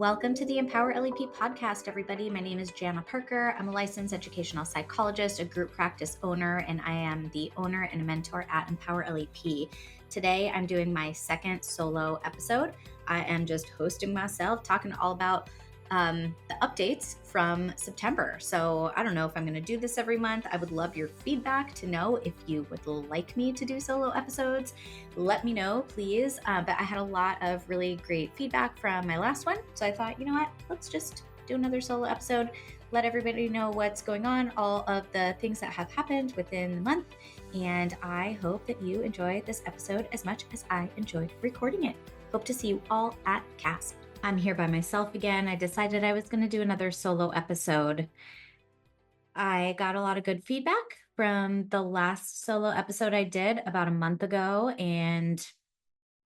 Welcome to the Empower LEP Podcast, everybody. My name is Jana Parker. I'm a licensed educational psychologist, a group practice owner, and I am the owner and mentor at Empower LEP. Today, I'm doing my second solo episode. I am just hosting myself, talking all about the updates from September. So I don't know if I'm going to do this every month. I would love your feedback to know if you would like me to do solo episodes. Let me know, please. But I had a lot of really great feedback from my last one. So I thought, you know what, let's just do another solo episode. Let everybody know what's going on, all of the things that have happened within the month. And I hope that you enjoy this episode as much as I enjoyed recording it. Hope to see you all at CASP. I'm here by myself again. I decided I was going to do another solo episode. I got a lot of good feedback from the last solo episode I did about a month ago, and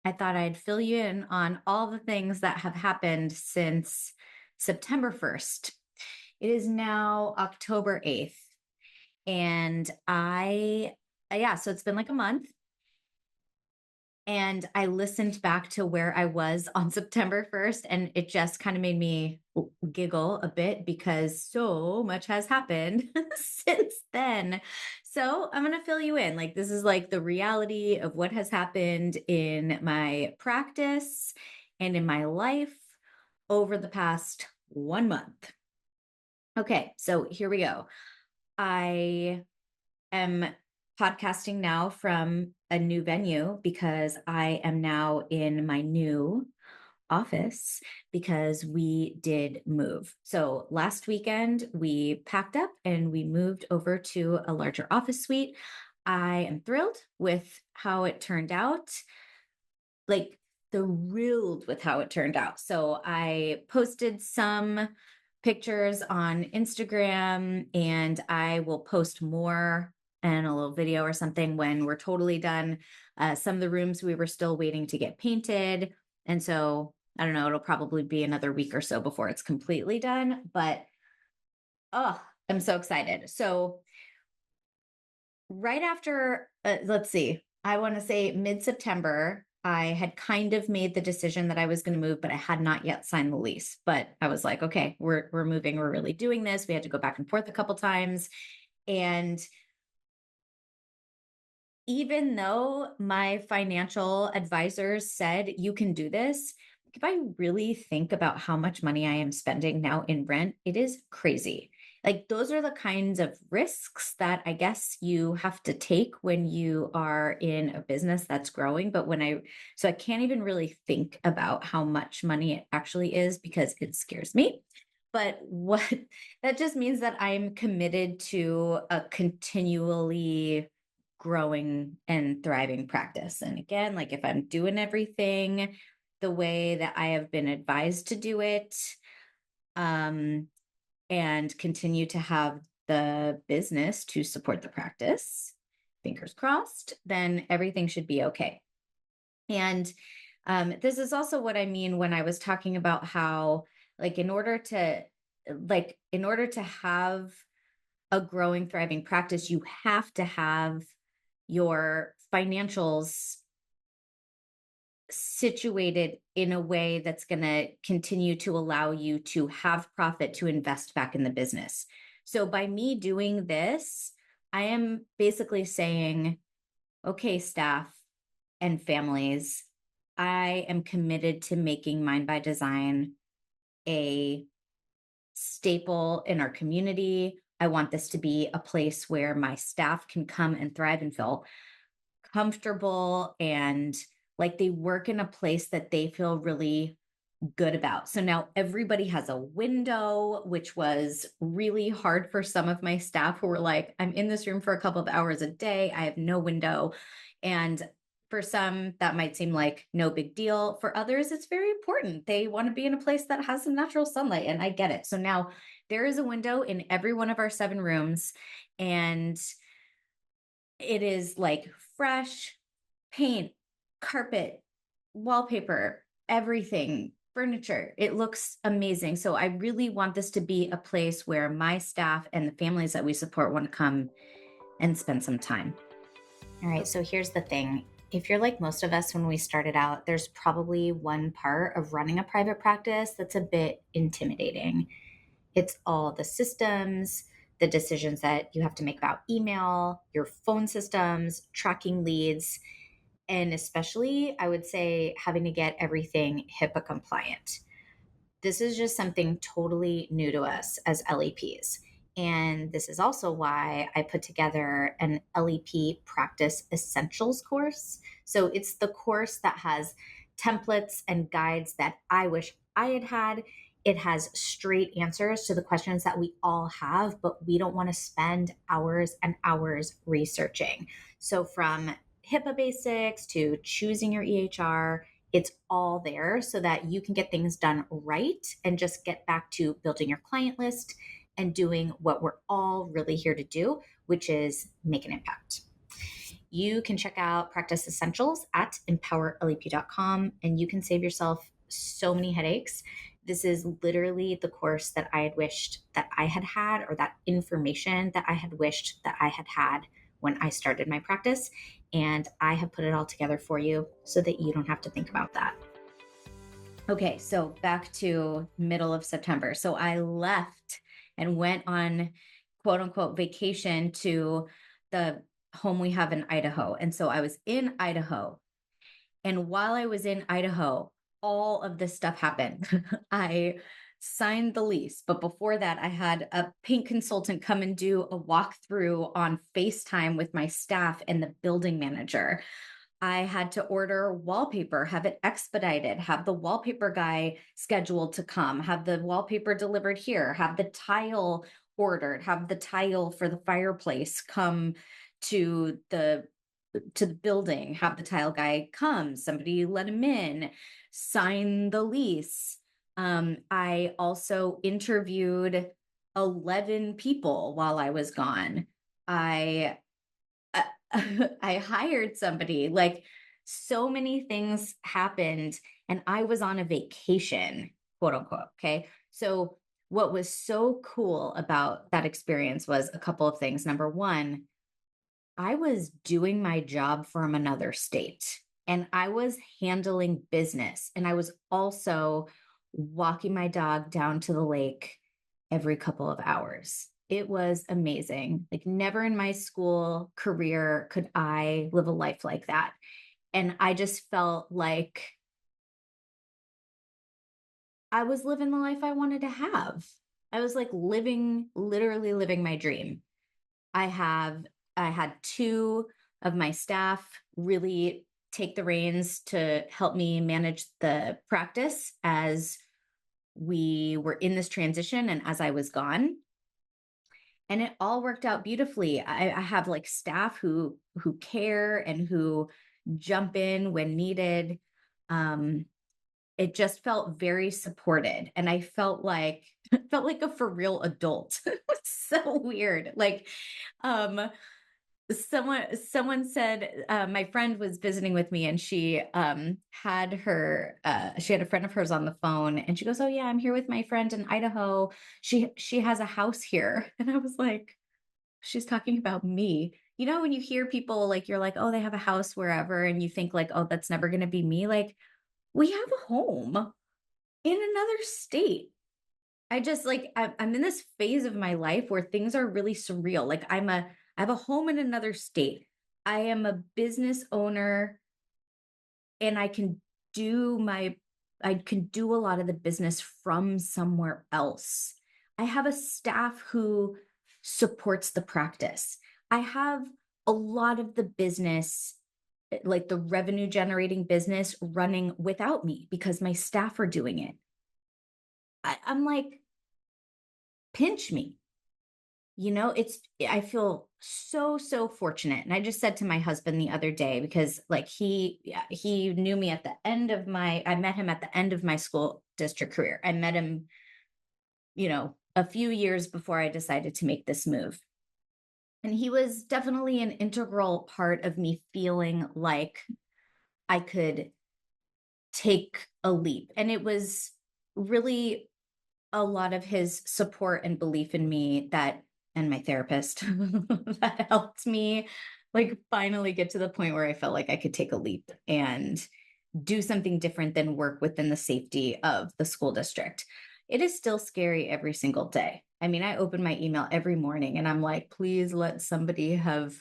I thought I'd fill you in on all the things that have happened since September 1st. It is now October 8th, and so it's been like a month. And I listened back to where I was on September 1st, and it just kind of made me giggle a bit because so much has happened since then. So I'm going to fill you in. Like, this is like the reality of what has happened in my practice and in my life over the past 1 month. Okay, so here we go. I am podcasting now from a new venue because I am now in my new office because we did move. So last weekend we packed up and we moved over to a larger office suite. I am thrilled with how it turned out. Thrilled with how it turned out. So I posted some pictures on Instagram and I will post more and a little video or something when we're totally done. Some of the rooms we were still waiting to get painted. And so I don't know, it'll probably be another week or so before it's completely done, but I'm so excited. So right after, I want to say mid-September, I had kind of made the decision that I was going to move, but I had not yet signed the lease. But I was like, okay, we're moving. We're really doing this. We had to go back and forth a couple times. And even though my financial advisors said, you can do this, if I really think about how much money I am spending now in rent, it is crazy. Like, those are the kinds of risks that I guess you have to take when you are in a business that's growing. But I can't even really think about how much money it actually is because it scares me. But that just means that I'm committed to a continually growing and thriving practice. And again, like, if I'm doing everything the way that I have been advised to do it, and continue to have the business to support the practice, fingers crossed, then everything should be okay. And this is also what I mean when I was talking about how, in order to have a growing, thriving practice, you have to have your financials situated in a way that's going to continue to allow you to have profit to invest back in the business. So by me doing this, I am basically saying, okay, staff and families, I am committed to making Mind by Design a staple in our community. I want this to be a place where my staff can come and thrive and feel comfortable and like they work in a place that they feel really good about. So now everybody has a window, which was really hard for some of my staff who were like, I'm in this room for a couple of hours a day. I have no window. And for some, that might seem like no big deal. For others, it's very important. They want to be in a place that has some natural sunlight, and I get it. So now there is a window in every one of our 7 rooms, and it is like fresh paint, carpet, wallpaper, everything, furniture. It looks amazing. So I really want this to be a place where my staff and the families that we support want to come and spend some time. All right. So here's the thing. If you're like most of us when we started out, there's probably one part of running a private practice that's a bit intimidating. It's all the systems, the decisions that you have to make about email, your phone systems, tracking leads, and especially, I would say, having to get everything HIPAA compliant. This is just something totally new to us as LEPs. And this is also why I put together an LEP Practice Essentials course. So it's the course that has templates and guides that I wish I had had. It has straight answers to the questions that we all have, but we don't want to spend hours and hours researching. So from HIPAA basics to choosing your EHR, it's all there so that you can get things done right and just get back to building your client list and doing what we're all really here to do, which is make an impact. You can check out Practice Essentials at empowerlep.com and you can save yourself so many headaches. This is literally the course that I had wished that I had had, or that information that I had wished that I had had when I started my practice. And I have put it all together for you so that you don't have to think about that. Okay, so back to middle of September. So I left and went on quote unquote vacation to the home we have in Idaho. And so I was in Idaho. And while I was in Idaho, all of this stuff happened. I signed the lease, but before that, I had a paint consultant come and do a walkthrough on FaceTime with my staff and the building manager. I had to order wallpaper, have it expedited, have the wallpaper guy scheduled to come, have the wallpaper delivered here, have the tile ordered, have the tile for the fireplace come to the building, have the tile guy come, somebody let him in, sign the lease. I also interviewed 11 people while I was gone. I I hired somebody. Like, so many things happened and I was on a vacation, quote unquote. Okay. So what was so cool about that experience was a couple of things. Number one, I was doing my job from another state and I was handling business. And I was also walking my dog down to the lake every couple of hours. It was amazing. Like, never in my school career could I live a life like that. And I just felt like I was living the life I wanted to have. I was like literally living my dream. I have I had two of my staff really take the reins to help me manage the practice as we were in this transition and as I was gone. And it all worked out beautifully. I have like staff who care and who jump in when needed. Um, it just felt very supported, and I felt like felt like a for real adult. It was so weird. Like, um, someone said, my friend was visiting with me and she had a friend of hers on the phone and she goes, oh yeah, I'm here with my friend in Idaho. She has a house here. And I was like, she's talking about me. You know, when you hear people, like, you're like, oh, they have a house wherever, and you think like, oh, that's never going to be me. Like, we have a home in another state. I just like, I'm in this phase of my life where things are really surreal. Like, I have a home in another state. I am a business owner and do my, I can do a lot of the business from somewhere else. I have a staff who supports the practice. I have a lot of the business, like the revenue generating business, running without me because my staff are doing it. I'm like, pinch me. You know, I feel so fortunate. And I just said to my husband the other day, because like he knew me at the end of I met him at the end of my school district career. I met him, a few years before I decided to make this move. And he was definitely an integral part of me feeling like I could take a leap. And it was really a lot of his support and belief in me and my therapist that helped me like finally get to the point where I felt like I could take a leap and do something different than work within the safety of the school district. It is still scary every single day. I mean, I open my email every morning and I'm like, please let somebody have,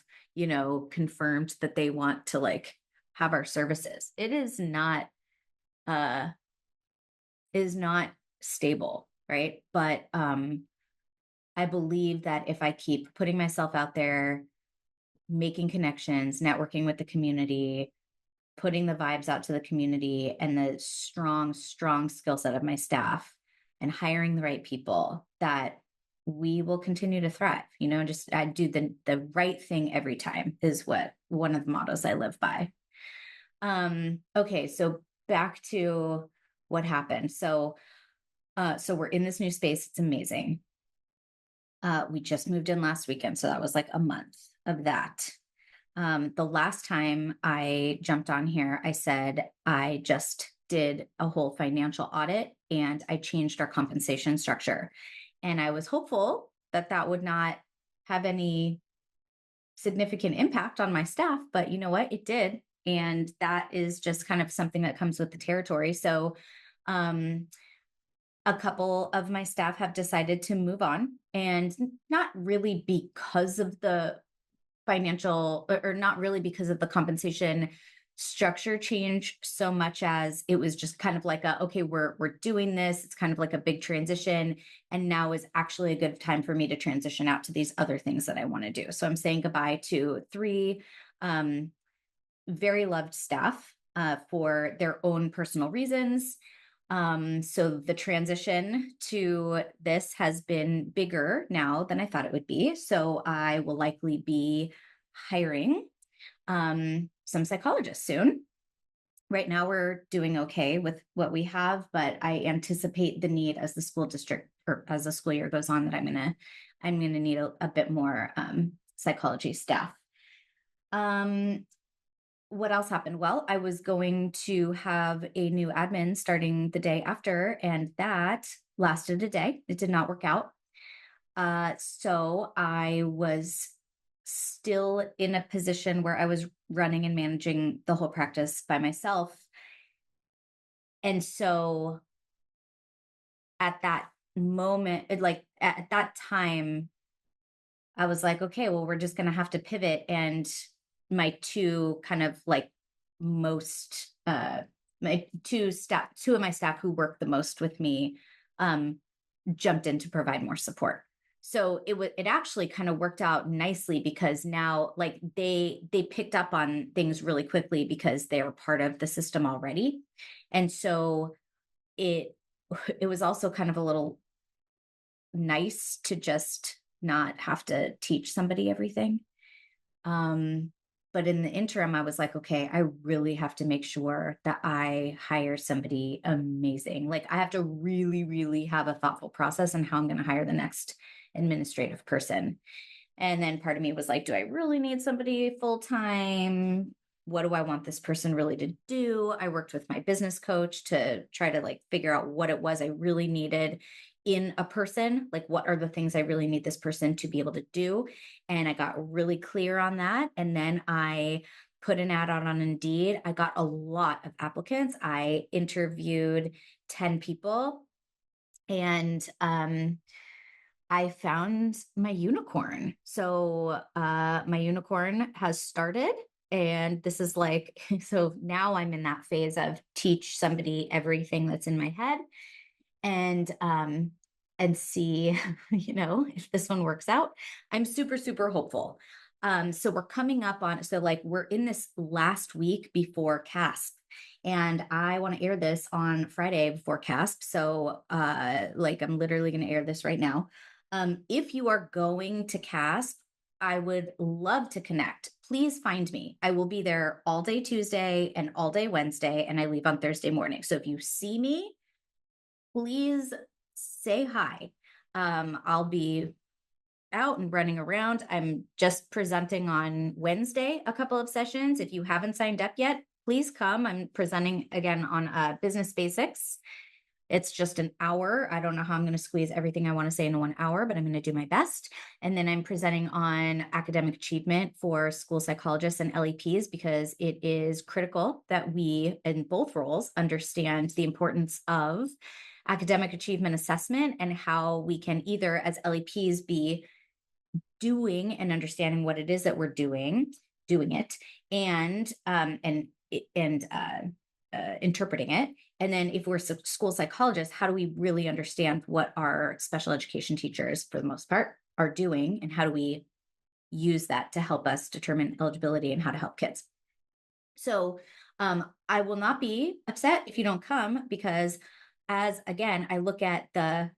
confirmed that they want to like have our services. Uh is not stable, right? But I believe that if I keep putting myself out there, making connections, networking with the community, putting the vibes out to the community and the strong skill set of my staff and hiring the right people, that we will continue to thrive. Just I do the right thing every time is what one of the mottos I live by. Okay, so back to what happened. So we're in this new space. It's amazing. We just moved in last weekend, so that was like a month of that. The last time I jumped on here, I said I just did a whole financial audit and I changed our compensation structure. And I was hopeful that that would not have any significant impact on my staff, but you know what? It did. And that is just kind of something that comes with the territory. So, a couple of my staff have decided to move on, and not really because of the financial, or not really because of the compensation structure change so much as it was just kind of like okay, we're doing this. It's kind of like a big transition. And now is actually a good time for me to transition out to these other things that I want to do. So I'm saying goodbye to three very loved staff for their own personal reasons. So the transition to this has been bigger now than I thought it would be. So I will likely be hiring some psychologists soon. Right now we're doing okay with what we have, but I anticipate the need as the school district or as the school year goes on that I'm gonna need a bit more psychology staff. What else happened? Well, I was going to have a new admin starting the day after, and that lasted a day. It did not work out. So I was still in a position where I was running and managing the whole practice by myself. And so at that moment, at that time, I was like, okay, well, we're just going to have to pivot. And my two kind of like most, my two of my staff who work the most with me, jumped in to provide more support. So it actually kind of worked out nicely because now like they picked up on things really quickly because they're part of the system already. And so it was also kind of a little nice to just not have to teach somebody everything. But in the interim, I was like, okay, I really have to make sure that I hire somebody amazing. Like I have to really, really have a thoughtful process on how I'm going to hire the next administrative person. And then part of me was like, do I really need somebody full time? What do I want this person really to do? I worked with my business coach to try to like figure out what it was I really needed in a person. Like, what are the things I really need this person to be able to do? And I got really clear on that. And then I put an ad out on Indeed. I got a lot of applicants. I interviewed 10 people, and I found my unicorn. So my unicorn has started. And this is like, so now I'm in that phase of teach somebody everything that's in my head and see, if this one works out. I'm super, super hopeful. So we're coming up on, so like we're in this last week before CASP. And I want to air this on Friday before CASP. So like I'm literally going to air this right now. If you are going to CASP, I would love to connect. Please find me. I will be there all day Tuesday and all day Wednesday, and I leave on Thursday morning. So if you see me, please say hi. I'll be out and running around. I'm just presenting on Wednesday, a couple of sessions. If you haven't signed up yet, please come. I'm presenting again on business basics. It's just an hour. I don't know how I'm going to squeeze everything I want to say into 1 hour, but I'm going to do my best. And then I'm presenting on academic achievement for school psychologists and LEPs, because it is critical that we, in both roles, understand the importance of academic achievement assessment and how we can either, as LEPs, be doing and understanding what it is that we're doing it, and interpreting it. And then if we're school psychologists, how do we really understand what our special education teachers, for the most part, are doing, and how do we use that to help us determine eligibility and how to help kids? So I will not be upset if you don't come, because as, again, I look at the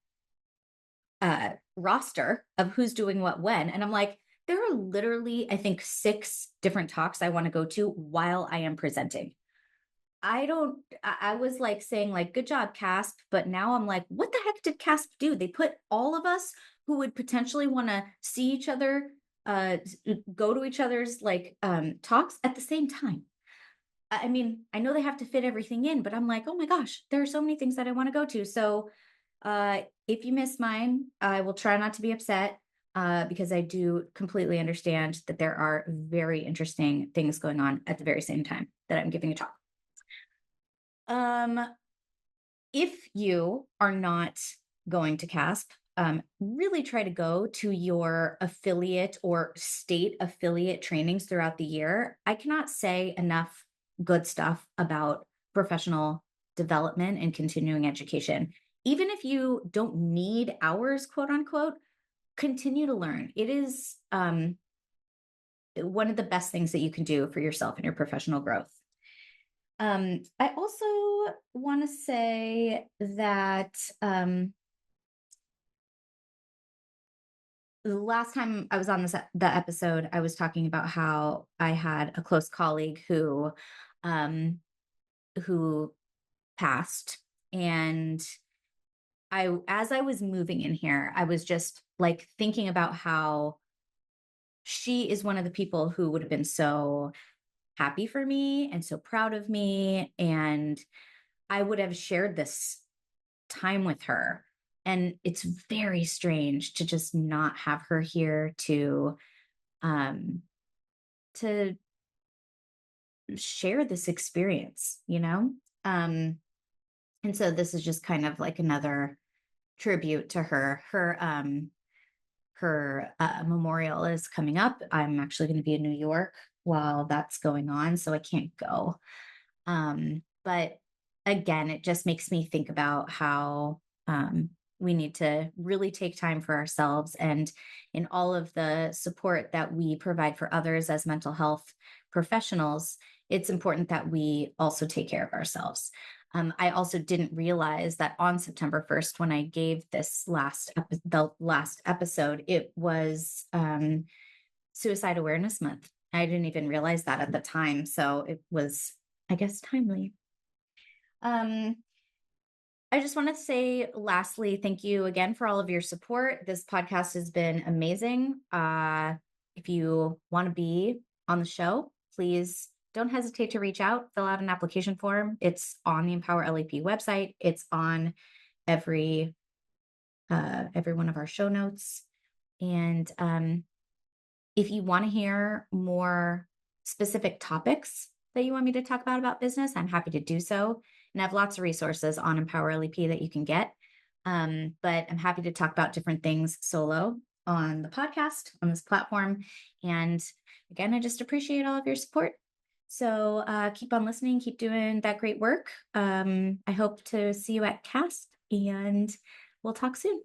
roster of who's doing what when, and I'm like, there are literally, I think, 6 different talks I want to go to while I am presenting. I was like saying like, good job, CASP. But now I'm like, what the heck did CASP do? They put all of us who would potentially want to see each other, go to each other's like talks at the same time. I mean, I know they have to fit everything in, but I'm like, oh my gosh, there are so many things that I want to go to. So if you miss mine, I will try not to be upset, because I do completely understand that there are very interesting things going on at the very same time that I'm giving a talk. If you are not going to CASP, really try to go to your affiliate or state affiliate trainings throughout the year. I cannot say enough good stuff about professional development and continuing education. Even if you don't need hours, quote unquote, continue to learn. It is one of the best things that you can do for yourself and your professional growth. I also want to say that the last time I was on the episode, I was talking about how I had a close colleague who passed, and as I was moving in here, I was just like thinking about how she is one of the people who would have been so happy for me and so proud of me, and I would have shared this time with her. And it's very strange to just not have her here to share this experience, you know? And so this is just kind of like another tribute to her. Her memorial is coming up. I'm actually going to be in New York while that's going on, so I can't go. But again, it just makes me think about how we need to really take time for ourselves, and in all of the support that we provide for others as mental health professionals, it's important that we also take care of ourselves. I also didn't realize that on September 1st, when I gave this the last episode, it was Suicide Awareness Month. I didn't even realize that at the time. So it was, I guess, timely. I just want to say, lastly, thank you again for all of your support. This podcast has been amazing. If you want to be on the show, please don't hesitate to reach out, fill out an application form. It's on the Empower LEP website. It's on every one of our show notes. And if you want to hear more specific topics that you want me to talk about business, I'm happy to do so. And I have lots of resources on Empower LEP that you can get. But I'm happy to talk about different things solo on the podcast, on this platform. And again, I just appreciate all of your support. So keep on listening, keep doing that great work. I hope to see you at CASP, and we'll talk soon.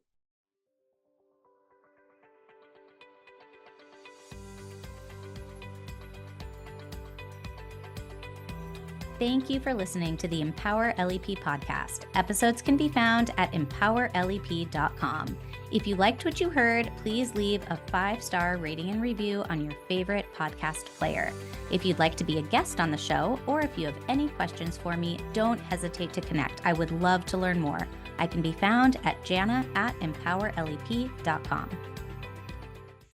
Thank you for listening to the Empower LEP podcast. Episodes can be found at empowerlep.com. If you liked what you heard, please leave a 5-star rating and review on your favorite podcast player. If you'd like to be a guest on the show, or if you have any questions for me, don't hesitate to connect. I would love to learn more. I can be found at Jana at empowerlep.com.